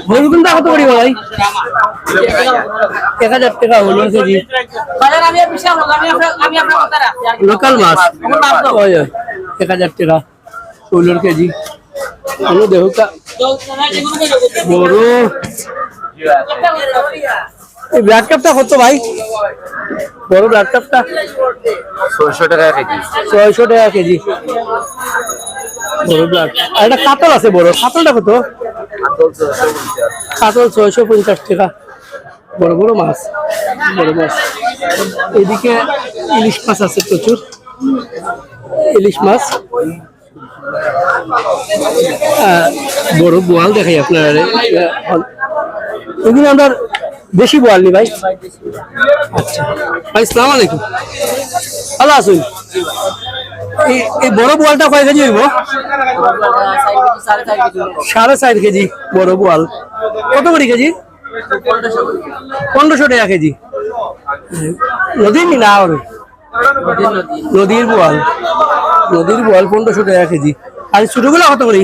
হলুদ কোনটা কত করি ভাই? 1000 টাকা হলুদ কেজি। লোকাল মাছ 1000 টাকা হলুদ কেজি। আলু দেখো বড় এই ব্ল্যাক কাপটা কত ভাই? বড় ব্ল্যাক কাপটা 600 টাকা কেজি। 600 টাকা কেজি বড় ব্ল্যাক। আর একটা কাতল আছে বড়, কাতলটা কত? কাতল 650 টাকা। বড় বড় মাছ, বড় মাছ। এদিকে ইলিশ মাছ আছে প্রচুর, ইলিশ মাছ। বড় বোয়াল দেখাই আপনার, এগুলো আমরা বেশি বোয়াল নি ভাই। আচ্ছা ভাই, আসসালামু আলাইকুম, ভালো আছেন? এই বড় বোয়ালটা কয় কেজি হইব? 4.5 কেজি বড় বোয়াল। কত করে কেজি? 1500 টাকা কেজি। নদীর না নদীর বোয়াল, নদীর বোয়াল 1500 টাকা কেজি। আর ছোটগুলা কত করে?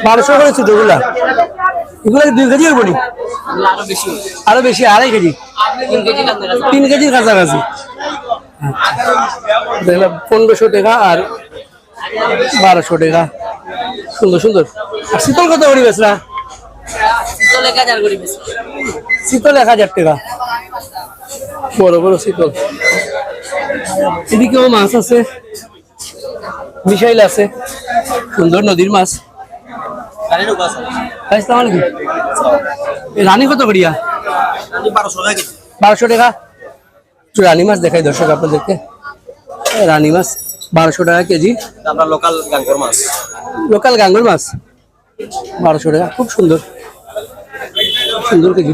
1200 করে ছোটগুলা। এগুলো 2 কেজি হইব নি? আরো বেশি, 2.5 কেজি, 3 কেজির কাছাকাছি। দেখলাম 1500 টাকা আর 1200 টাকা। সুন্দর সুন্দর। আর শীতল কত করি বেচরা? শীতল 1000 টাকা, বড় বড় শীতল। এদিকেও মাছ আছে, মিশাইল আছে, সুন্দর নদীর মাছ। রানী কত করিয়া? 1200 টাকা। রানী মাছ দেখাই দর্শক আপনাদেরকে। রানী মাছ 1200 টাকা কেজি। লোকাল গাঙ্গর মাছ, লোকাল গাঙ্গর মাছ 1200 টাকা। খুব সুন্দর সুন্দর কেজি।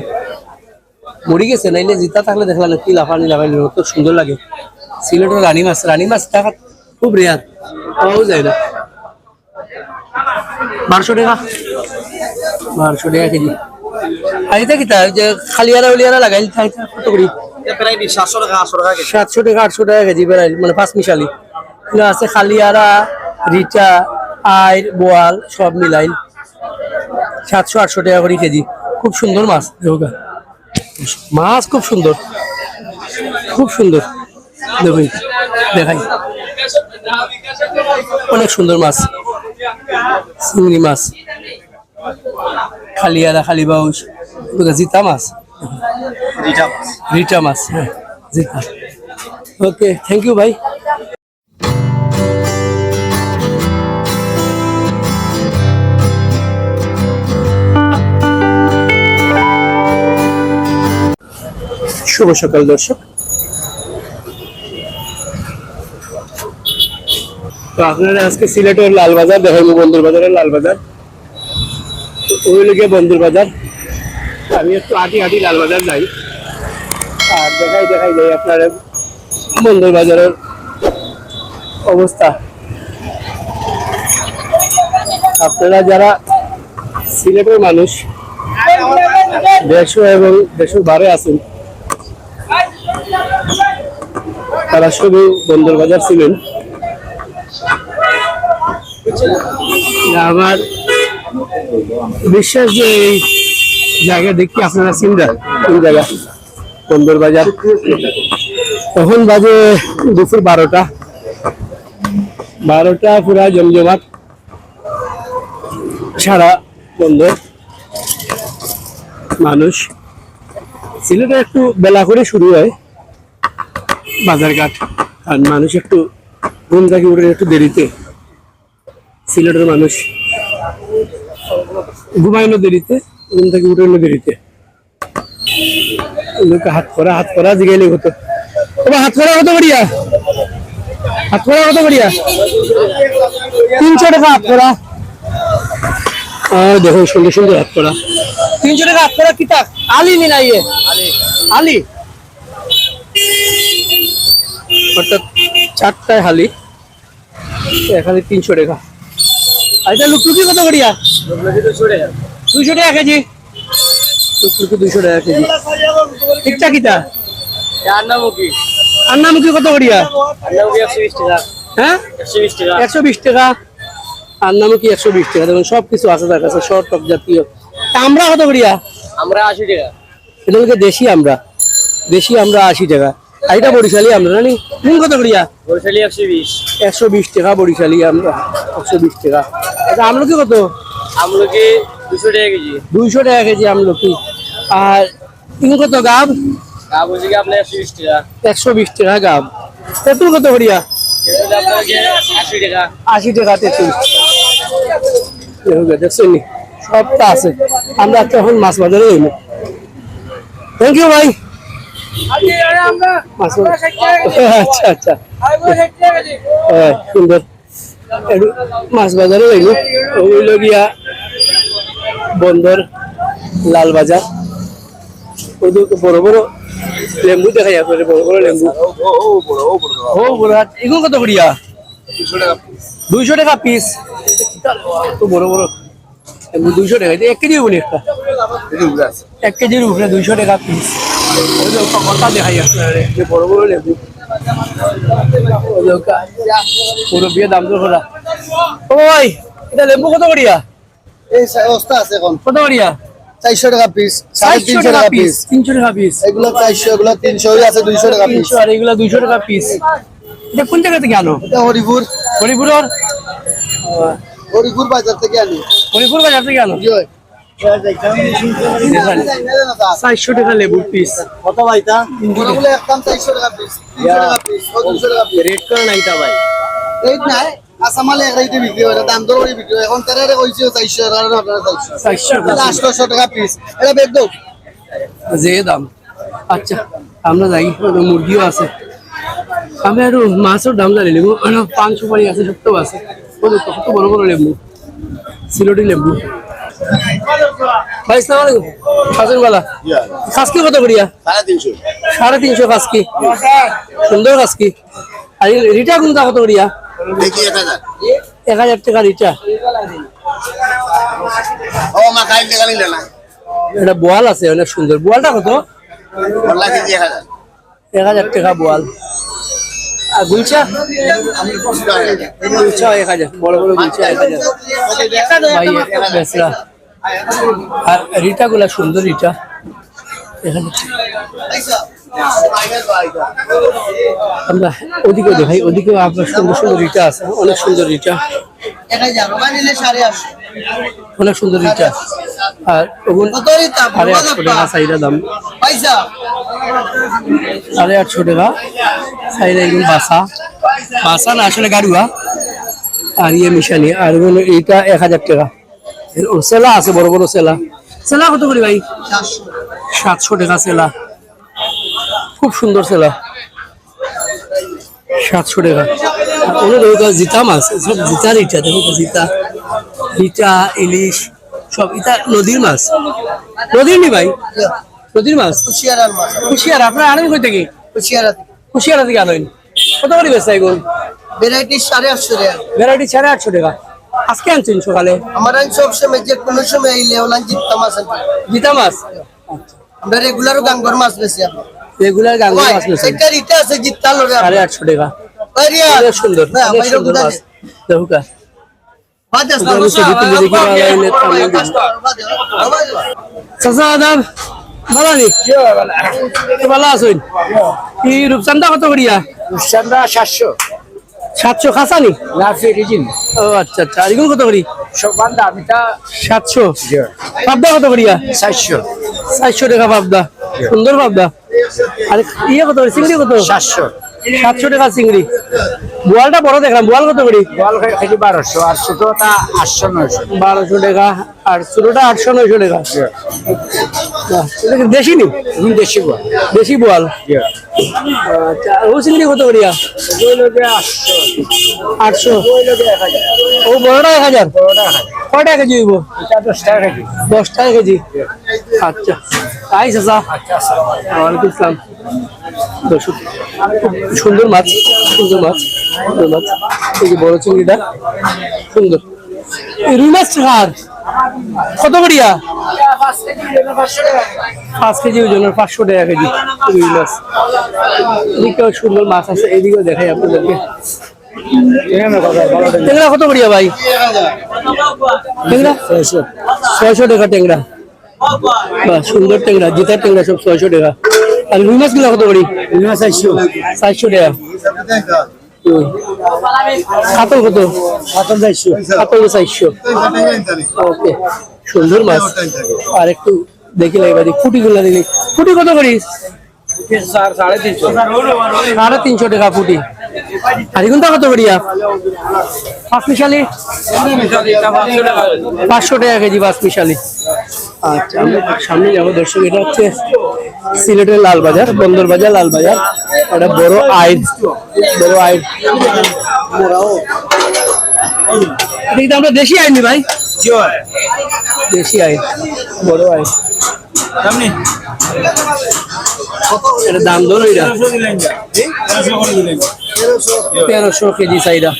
মরি গেছে, নাইলে জিতা থাকলে দেখলাম কি লাফানি লাফানি, কত সুন্দর লাগে। সিলেটের রানী মাছ, রানী মাছ টাকা খুব রেয়ার, পাওয়াও যায় না। 1200 টাকা, 1200 টাকা কেজি। আইতা কিতা যে খালিয়ারা উলিয়ারা লাগাইল কত করি? 700 টাকা 800 টাকা কেজি। 700 টাকা 800 টাকা কেজি বেড়াইল, মানে 5 মিশালি আছে। খালিয়ারা, রিটা, আইর, বোয়াল সব মিলাইল 700-800 টাকা করে কেজি। খুব সুন্দর মাছ, মাছ খুব সুন্দর, খুব সুন্দর। দেখুন দেখাই, অনেক সুন্দর মাছ। চিংড়ি মাছ, খালিয়ারা, খালি বাউস, জিতা মাছ, রিটা মাছ। হ্যাঁ জিতা। ওকে, থ্যাংক ইউ ভাই। শুভ সকাল দর্শক। তো আপনারা আজকে সিলেটের লালবাজার দেখাইবো, বন্দর বাজারের লালবাজার। ওই লোকে বন্দর বাজার, আমি একটু হাঁটি হাঁটি লালবাজার যাই আর দেখাই যাই আপনার বন্দর বাজারের অবস্থা। আপনারা যারা সিলেটের মানুষ, দেশ এবং দেশের বাইরে আছেন, তারা শুধু বন্দর বাজার ছিলেন। আমার বিশ্বাস যে এই জায়গা দেখতে আপনারা চিন্তা, কোন জায়গা? বন্দর বাজার। তখন বাজে দুপুর 12টা পুরা জমজমাট, সারা বন্দর মানুষ। সিলেটে একটু বেলা করে শুরু হয় বাজারঘাট, আর মানুষ একটু ঘুম থেকে উঠে একটু দেরিতে। সিলেটের মানুষ ঘুমাইলো দেরিতে, ঘুম থেকে উঠে দেরিতে। হাত করা জিগাইলে কত? হাত করা কত করিয়া? হাত করা কত করিয়া? 300 টাকা হাত করা। দেখো সুন্দর সুন্দর হাত করা, 300 টাকা হাত করা। কিতা আলি নি না? ইয়ে আলি, অর্থাৎ 4টায় হালি, এখানে 300 টাকা। আর এটা লুকলুকি কত করিয়া? 200 টাকা কেজি। লুকলুকি 200 টাকা কেজি। ঠিকঠাক। কিতা আন্নামুখী কত করিয়া? 120 টাকা। হ্যাঁ 120 টাকা। আর নামও কি 120 টাকা, দেখুন সব কিছু আছে তার কাছে, শর্ট টপ জাতীয়। আমরা কত করিয়া? আমরা 80 টাকা। এটা হচ্ছে দেশি আমরা, 80 টাকা। আর এটা বরিশালি আমরা জানি। কোন কত করিয়া? বরিশালি 120। 120 টাকা বরিশালি আমরা, 120 টাকা। এটা আমলকি কত? আমলকি 200 টাকা কেজি। 200 টাকা কেজি আমলকি। আর ইঙ্গ কত গাব? কাপ হচ্ছে কি আপনার 120 টাকা। 120 টাকা গাব। তেঁতুল কত করিয়া? এটা আপনার 80 টাকা। 80 টাকা তেঁতুল। দেখছেন নি? সবটা আছে। আমরা এখন মাছ বাজারে যাইব। থ্যাংক ইউ ভাই। মাছ বাজার- আচ্ছা আচ্ছা, হ্যাঁ, সুন্দর। একটু মাছ বাজারে যাইব। ওইগুলো গিয়া বন্দর, লাল বাজার, ওদিকে বড় বড় লেম্বু দেখা যায়, বড় বড় লেম্বু। ও বড় হাট, এগুলো কত করিয়া? 200 টাকা পিস। তো বড় বড় লেম্বু 200 টাকা। 1 কেজি বলি একটা, 1 কেজির উপরে 200 টাকা পিস। ওই যে কথা দেখা যাচ্ছে যে বড় বড় লেবু, পুরো বিয়ে দাম তো করা। ও ভাই, এটা লেবু কত করিয়া? এই অবস্থা আছে এখন কত করিয়া? 400 টাকা পিস, 400 টাকা পিস, 300 টাকা পিস। এগুলো 400, এগুলো 300 আছে 200 টাকা পিস। 300 আর এগুলা 200 টাকা পিস। এটা কোন জায়গা থেকে আনো? এটা হরিপুর, হরিপুরের? হরিপুর বাজার থেকে আনি। হরিপুর বাজার থেকে আনো? কি হয়? 400 টাকা লেবুর পিস। কত ভাইটা? ওগুলো একদম 400 টাকা পিস, 300 টাকা পিস, 200 টাকা পিস। রেট করে নাই তা ভাই। রেট নাই, আসামালে এক রেটে বিক্রি হয়, দাম দর করে বিক্রি হয়। এখন তেরারে কইছে 400 টাকা, আর আপনারা 400। 800 টাকা পিস। এটা বেচ দাও। যে দাম। আচ্ছা, আমরা যাই, মুরগিও আছে। আমি আর মাছের দাম জানি লেবু, পান সুপারি আছে, সবটাও আছে। কত বড় বড় লেবু, সিলোটি লেবু। ভাই আসসালামু আলাইকুম। হাসান বালা, খাসকি কত করিয়া? 350। 350 খাসকি, সুন্দর খাসকি। আর রিটা কোনটা কত করিয়া? দেখি 1000। 1000 টাকা রিটা। ও মা খাই টাকা নিলে না। এটা বোয়াল আছে অনেক সুন্দর। বোয়ালটা কত? বললা কেজি 1000। 1000 টাকা বোয়াল। আর গুলচা? গুলচা 1000, বড় বড় গুলচা 1000। ভাই বেসরা। আর রিটা গুলা সুন্দর রিটা এখানে। আমরা ওদিকে দেখাই, ওদিকেও আপনার সুন্দর সুন্দর রিটা আছে, অনেক সুন্দর রিটা, এটা জানো বা নিলে 850। অনেক সুন্দর রিটা। আর ওগুন কত রিটা? 850 টাকা চাইরা দাম, পয়সা 850 টাকা চাইরা। এগুলো বাসা, বাসা না আসলে গাড়ুয়া। আর ইয়ে মিশানি। আর এগুলো এইটা 1000 টাকা। ওর সেলা আছে, বড় বড় সেলা। সেলা কত করি ভাই? 700। 700 টাকা সেলা, খুব সুন্দর সেলা, 700 টাকা। ওগুলো জিতা মাছ, সব জিতার ইটা। দেখো জিতা, ইটা, ইলিশ সব। এটা নদীর মাছ, নদীর নি ভাই, নদীর মাছ। কুশিয়ারার মাছ। কুশিয়ারা আপনার আনেন কই থেকে? কুশিয়ারা কুশিয়ারা থেকে আনেন। কত করে বেচা এগুলো? ভ্যারাইটি 850 টাকা। ভ্যারাইটি 850 টাকা। আজকে আনছেন সকালে? আমার সব সময় যে কোনো সময় এই লেওলান জিত্তা মাছ আনতে। জিতা মাছ। আমরা রেগুলার গাঙ্গর মাছ বেশি আমরা। রেগুলার গাঙ্গের মাছ বেচেন। সেটা রিটা আছে জিত্তা লরে। 850 টাকা। আরিয়া অনেক সুন্দর, না অনেক ভাই সুন্দর রুদা মাছ। দেখো কা বাজাস না আমি ছবি তুলে দেখি ভালো লাগলে তাহলে দিব। বাজাস। চাচা আদাব, ভালো নি? ভালো আছেন? কি রূপচান্দা কত করিয়া? রূপচান্দা 700। 700 খাসা নি? না ফিরিজিন। ও আচ্ছা আচ্ছা। আর এগুলো কত করি? সব বান্দা আমিটা 700। পাবদা কত করিয়া? 400। 400 টাকা পাবদা, সুন্দর পাবদা। আর ইয়ে কত করি? চিংড়ি কত? 700। 700 টাকা চিংড়ি। বোয়ালটা বড় দেখলাম, বোয়াল কত করি? বল খালি 1200 আর ছোটটা 800 900। 1200 টাকা। আর ছোটটা 800 900 টাকা। বাহ, এটা কি দেশি নি? দেশি বল। দেশি বোয়াল। আচ্ছা, আর ও চিংড়ি কত করিয়া? 800। ও বড়টা 1000। কয় টাকা কেজি হইব? 10 টাকা কেজি। 10 টাকা কেজি। আচ্ছা, তাই চাচা। ওয়ালাইকুম আসসালাম। দর্শক, খুব সুন্দর মাছ, সুন্দর মাছ, সুন্দর মাছ। এই যে বড় চিংড়িটা সুন্দর। এই রুই মাছ কার কত করিয়া? 5 কেজি ওজনের 500 টাকা কেজি রুই মাছ। এদিকেও সুন্দর মাছ আছে, এদিকেও দেখাই আপনাদেরকে। টেংরা কত করিয়া ভাই? টেংরা 600 টাকা টেংরা। বাহ, সুন্দর টেংরা, জিতার টেংরা সব 600 টাকা। আর রুই মাছ গুলা কত করি? 400 টাকা। কাতল কত? কাতল 400। ওকে, সুন্দর মাছ। আর একটু দেখি এবারে ফুটি গুলা দিলি। ফুটি কত করিস? 350 টাকা ফুটি। আর এগুনটা কত করিয়া? পাঁচ মিশালি 500 টাকা কেজি পাঁচ মিশালি। আচ্ছা, আমরা সামনে যাবো দর্শক। এটা হচ্ছে সিলেটের লালবাজার, বন্দর বাজার লালবাজার। এটা বড় আইড, বড় আইড। এটা আমরা দেশি আইনি ভাই, দেশি আইড, বড় আইড। এটা দাম ধরো, এটা 1300 কেজি চাইরা।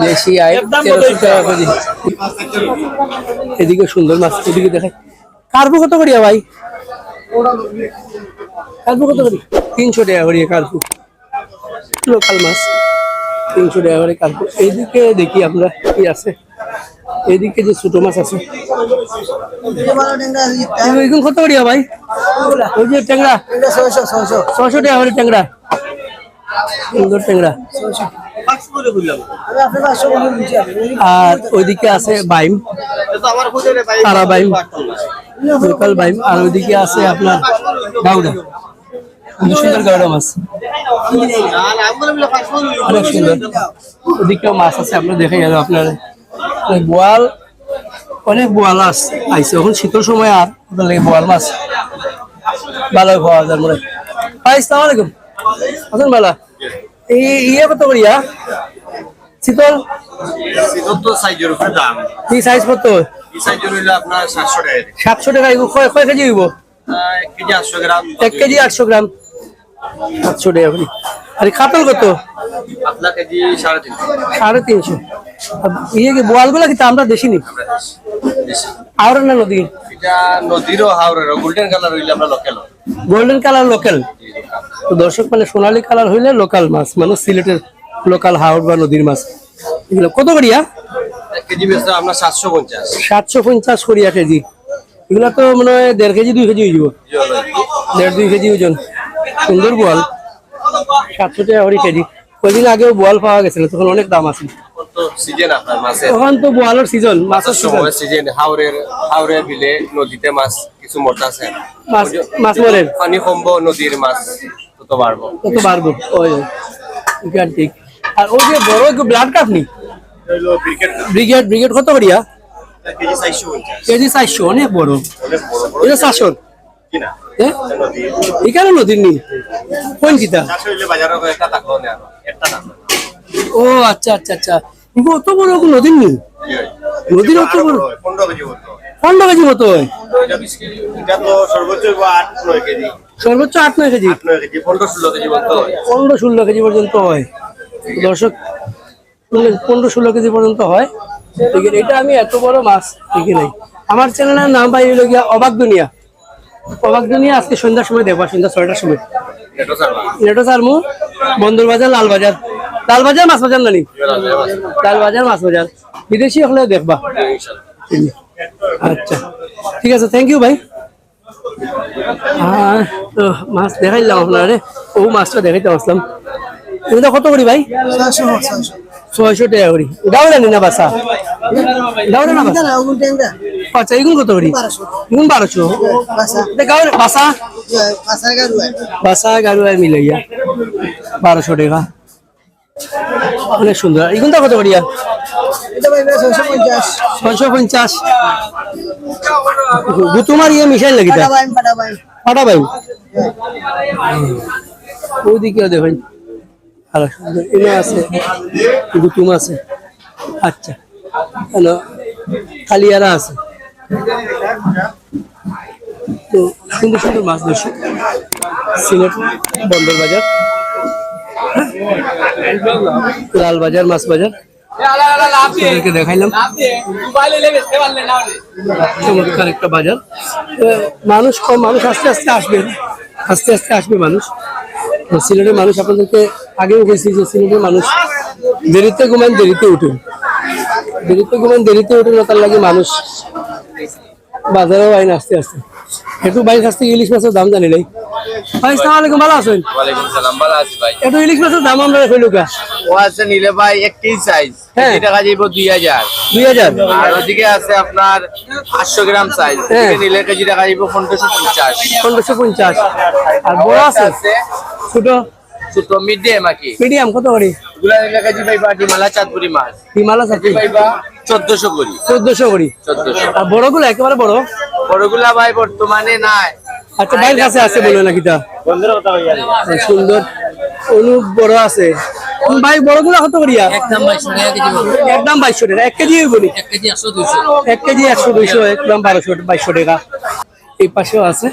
দেশি আইড 1300 টাকা কেজি। এদিকে সুন্দর মাছ, এদিকে দেখাই। কার্পু কত করিয়া ভাই? কার্পু কত করি? 300 টাকা করিয়া কার্পু, লোকাল মাছ 300 টাকা করে কার্পু। এইদিকে দেখি আমরা কি আছে। এইদিকে যে ছোট মাছ আছে, এগুলো কত করিয়া ভাই? ওই যে ট্যাংরা 600 টাকা করে ট্যাংরা, সুন্দর ট্যাংরা। আর ওইদিকে আছে বাইম, তারা বাইম, লোকাল বাইম। আর ওইদিকে আছে আপনার গাউডা, সুন্দর গাউডা মাছ, অনেক সুন্দর। ওদিকেও মাছ আছে, আমরা দেখে গেল আপনার। বোয়াল, অনেক বোয়াল আইছে এখন শীতের সময়। আর ওদের লাগে বোয়াল মাছ ভালো পাওয়া যায় মনে হয়। ভাই আসসালামু আলাইকুম, আসুন ভালো। ইয়ে কত করিয়া শীতল? তো সাইজের উপরে দাম। কি সাইজ কত? এই সাইজের হইলো আপনার 700 টাকা। 700 টাকা। কয় কেজি হইব? 1 কেজি 800 গ্রাম। 1 কেজি 800 গ্রাম, 700 টাকা করে। আর কাতল কত? আপনার কেজি 350। 350। ইয়ে কি বোয়াল গুলা কিন্তু আমরা দেশি নি? আর না নদী? এটা নদীরও হাওরেরও গোল্ডেন কালার হইলে আমরা লোকাল। Golden colour local. তো দর্শক, মানে সোনালী কালার হইলে লোকাল মাছ, মানে সিলেটের লোকাল হাওর বা নদীর মাছ। এগুলো কত করিয়া? 1 কেজি বেচতে আমরা 750। 750 করিয়া কেজি। এগুলা তো মনে হয় 1.5 কেজি 2 কেজি হয়ে যাব। 1.5-2 কেজি ওজন। সুন্দর বোয়াল 700 টাকা করে কেজি। কদিন আগেও বোয়াল পাওয়া গেছিল, তখন অনেক দাম আছে। তো সিজন আপনার মাছের, তখন তো বোয়ালের সিজন, মাছের সিজন। সময় সিজন। হাওরের বিলে নদীতে মাছ কিছু মরতে আছে, মাছ মরে। পানি কমবো, নদীর মাছ তত বাড়বো। ওই ঠিক। আর ওই যে বড় ব্লাড কাপ নি, ব্রিগেড কত করিয়া? কেজি 450। কেজি 400, অনেক বড়। এটা 400 কিনা এখানে নদীর নি কোন কিতা? 400 হইলে বাজারে একটা থাকলো না, একটা না। ও আচ্ছা আচ্ছা আচ্ছা, অত বড় নদীর নি? নদীর অত বড় 15 কেজি মতো। 15 কেজি মতো হয়। এটা তো সর্বোচ্চ 8-9 কেজি। সর্বোচ্চ 8-9 কেজি। 8-9 কেজি, 15-16 কেজি মতো হয়। 15-16 কেজি পর্যন্ত হয়। দর্শক, 15-16 কেজি পর্যন্ত হয়। এটা আমি এত বড় মাছ দেখি নাই। আমার চ্যানেলের নাম পাই হইল গিয়া অবাক দুনিয়া। অবাক দুনিয়া আজকে সন্ধ্যার সময় দেখবা, সন্ধ্যা 6টার সময়। নেটো সারমু, বন্দর বাজার, লালবাজার। লালবাজার মাছ বাজার নানি, লালবাজার মাছ বাজার। বিদেশি হলে দেখবা। আচ্ছা ঠিক আছে, থ্যাংক ইউ ভাই। তো মাছ দেখাইলাম আপনারে, ও মাছটা দেখাইতে আসলাম। এটা কত করি ভাই? 600 টাকা করি। গাওলা নি না বাসা? গাওলা না বাসা? আচ্ছা, এগুন কত করি? এগুন 1200। গাওলা বাসা? বাসা গাড়ুয়া মিলাইয়া 1200 টাকা। অনেক সুন্দর। এগুনটা কত করিয়া? 650। গুতুমার ইয়ে মিশাই লাগি তা ফাটা ভাই। ওইদিকেও দেখেন ভালো সুন্দর এনে আছে, গুতুম আছে। আচ্ছা, হ্যালো, কালিয়ারা আছে। তো সুন্দর সুন্দর মাছ দর্শি সিলেট বন্দর বাজার, লালবাজার মাছ বাজার দেখাইলাম। চমৎকার একটা বাজার। মানুষ কম, মানুষ আস্তে আস্তে আসবে, আস্তে আস্তে আসবে মানুষ। সিলেটের মানুষ আপনাদেরকে আগেও বলছি যে সিলেটের মানুষ দেরিতে ঘুমান দেরিতে উঠেন, দেরিতে ঘুমান দেরিতে উঠেন, তার লাগে মানুষ বাজারেও আইন আস্তে আস্তে। একটু বাইরের কাছ থেকে ইলিশ মাছের দাম জানি নাই। ভাই আসসালামু আলাইকুম, ভালো আছেন? ওয়ালাইকুম সালাম, ভালো আছি ভাই। একটু ইলিশ মাছের দাম আমরা কইলো কা ও আছে নিলে ভাই 1 সাইজ, হ্যাঁ। 20 টাকা যাইব 2000। 2000। আর ওদিকে আছে আপনার 800 গ্রাম সাইজ, হ্যাঁ। ওদিকে নিলে কেজি টাকা যাইব 1550। 1550। আর বড় আছে ছোট ছোট মিডিয়াম আকি, মিডিয়াম কত করে? গুলা নিলে কেজি পাইবা ডিমালা চাঁদপুরি মাছ, হিমালয় কেজি পাইবা 1400 করে। 1400 করে। 1400। আর বড়গুলো একেবারে বড়? বড়গুলা ভাই বর্তমানে নাই। আচ্ছা, বাইরের কাছে আছে বলে নাকি তা? সুন্দর অনুপ বড় আছে। ভাই বড়গুলা কত করিয়া? একদম 2200 টাকা কেজি বলবো। একদম 2200 টাকা। 1 কেজি বলি? 1 কেজি 100 200। 1 কেজি 100 200, একদম 2200 টাকা। এই পাশেও আছে।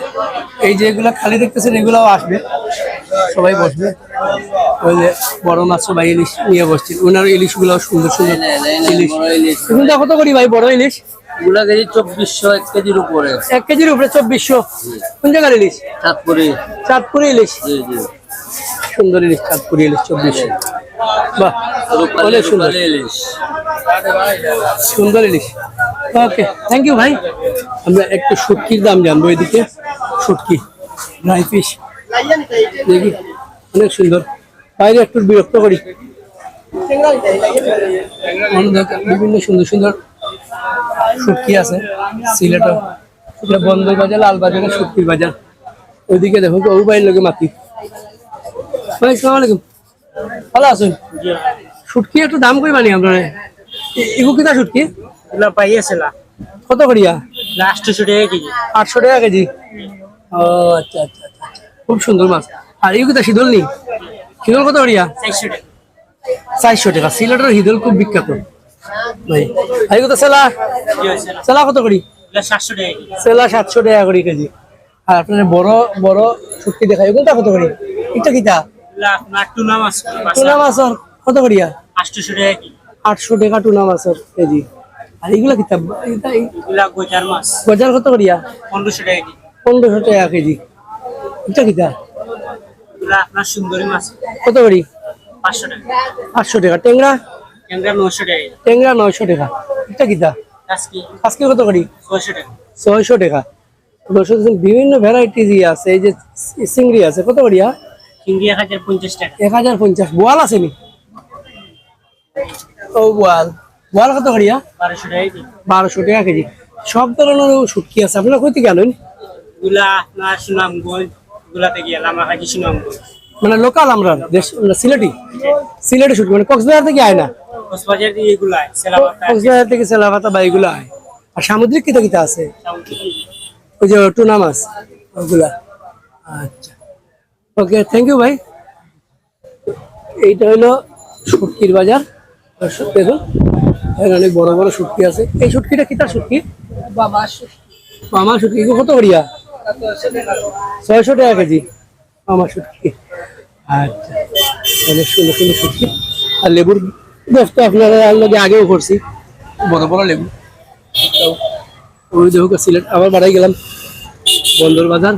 এই যে এগুলা খালি দেখতেছেন এগুলাও আসবে, সবাই বসবে। ওই যে বড় মাছ ভাই ইলিশ নিয়ে বসছেন, ওনার ইলিশ গুলো সুন্দর সুন্দর ইলিশ। এগুলা কত করি ভাই বড় ইলিশ? গুলা কেজি 2400, 1 কেজির উপরে। 1 কেজির উপরে 2400। কোন জায়গার ইলিশ? চাঁদপুরে। চাঁদপুরি ইলিশ। জি জি। সুন্দর ইলিশ, চাঁদপুরি ইলিশ 2400। বাহ, অনেক সুন্দর ইলিশ। সুন্দর ইলিশ। ওকে, থ্যাংক ইউ ভাই। আমরা একটু শুটকির দাম জানবো এদিকে। শুটকি ড্রাই ফিশ দেখি, অনেক সুন্দর। বাইরে একটু বিরক্ত করি, বিভিন্ন সুন্দর সুন্দর শুটকি আছে সিলেটে। এটা বন্দর বাজার, লাল বাজারের শুটকির বাজার। ওইদিকে দেখো ও বাইরের লোকে মাতি। ভাই আসসালামু আলাইকুম, ভালো আছেন? শুটকি একটু দাম কই বানি আপনার? এগু কিনা শুটকি? এগুলা পাইয়েছিল কত করিয়া? 800 টাকা কেজি। 800 টাকা কেজি। ও আচ্ছা আচ্ছা আচ্ছা, খুব সুন্দর মাছ। আর এগু কিনা শীতল নি? শীতল কত করিয়া? 400 টাকা। 400 টাকা। সিলেটের হিদল খুব বিখ্যাত ভাই। আর এগু তো সেলা, কি হয়েছে না? সেলা কত করি? এগুলা 700 টাকা কেজি। সেলা 700 টাকা করে কেজি। আর আপনার বড় বড় শুটকি দেখা, এগুলোটা কত করি? এটা কিটা? এগুলা আপনার টুনা মাছ। টুনা মাছের কত করিয়া? 800 টাকা কেজি। 800 টাকা টুনা মাছের কেজি। আর এগুলা কিতা? এগুলা গজার মাছ। বাজার কত করিয়া? 1500 টাকা কেজি। 1500 টাকা কেজি। এটা কিতা? এগুলা আপনার সুন্দরী মাছ। কত করি? 500 টাকা। 800 টাকা। টেংরা? ট্যাংরা 900 টাকা কেজি। টেংরা 900 টাকা। এটা কিতা? আজকে আজকে কত করি? 600 টাকা। 600 টাকা। দর্শক বিভিন্ন ভ্যারাইটিজ আছে। এই যে চিংড়ি আছে কত করিয়া? চিংড়ি 1050 টাকা। 1050। বোয়াল আছে নি? ও বোয়াল, বোয়াল কত করিয়া? 1200 টাকা কেজি। 1200 টাকা কেজি। সব ধরনের শুটকি আছে। আপনারা কই থেকে আনেন? এগুলা আপনার সুনামগঞ্জ, এগুলা থেকে এলাম হাজি সুনামগঞ্জ। মানে লোকাল আমরা দেশ, সিলেটি সিলেটি শুটকি, মানে কক্সবাজার থেকে আয় না? কক্সবাজার দিয়ে এগুলা সেলাপাতা। কক্সবাজার থেকে সেলাপাতা বা এগুলো আয়। আর সামুদ্রিক কিতা কিতা আছে? ওই যে টুনা মাছ ওগুলা। আচ্ছা, ওকে, থ্যাংক ইউ ভাই। এইটা হলো শুটকির বাজার। দর্শক দেখুন, এখানে অনেক বড় বড় শুটকি আছে। এই শুটকিটা কিতা শুটকি? মামা শুটকি। এগুলো কত করিয়া? 600 টাকা কেজি মামা শুটকি। আচ্ছা, অনেক সুন্দর সুন্দর শুটকি। আর লেবুর ব্যবস্থা আপনারা আগেও করছি, বড় বড় লেবু। ওই দেখো সিলেট আবার বাড়াই গেলাম বন্দর বাজার।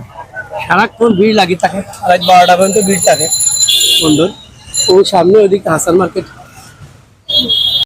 সারাক্ষণ ভিড় লাগি থাকে, রাত 12টা পর্যন্ত ভিড় থাকে বন্দর। ওই সামনে ওইদিকে হাসান মার্কেট।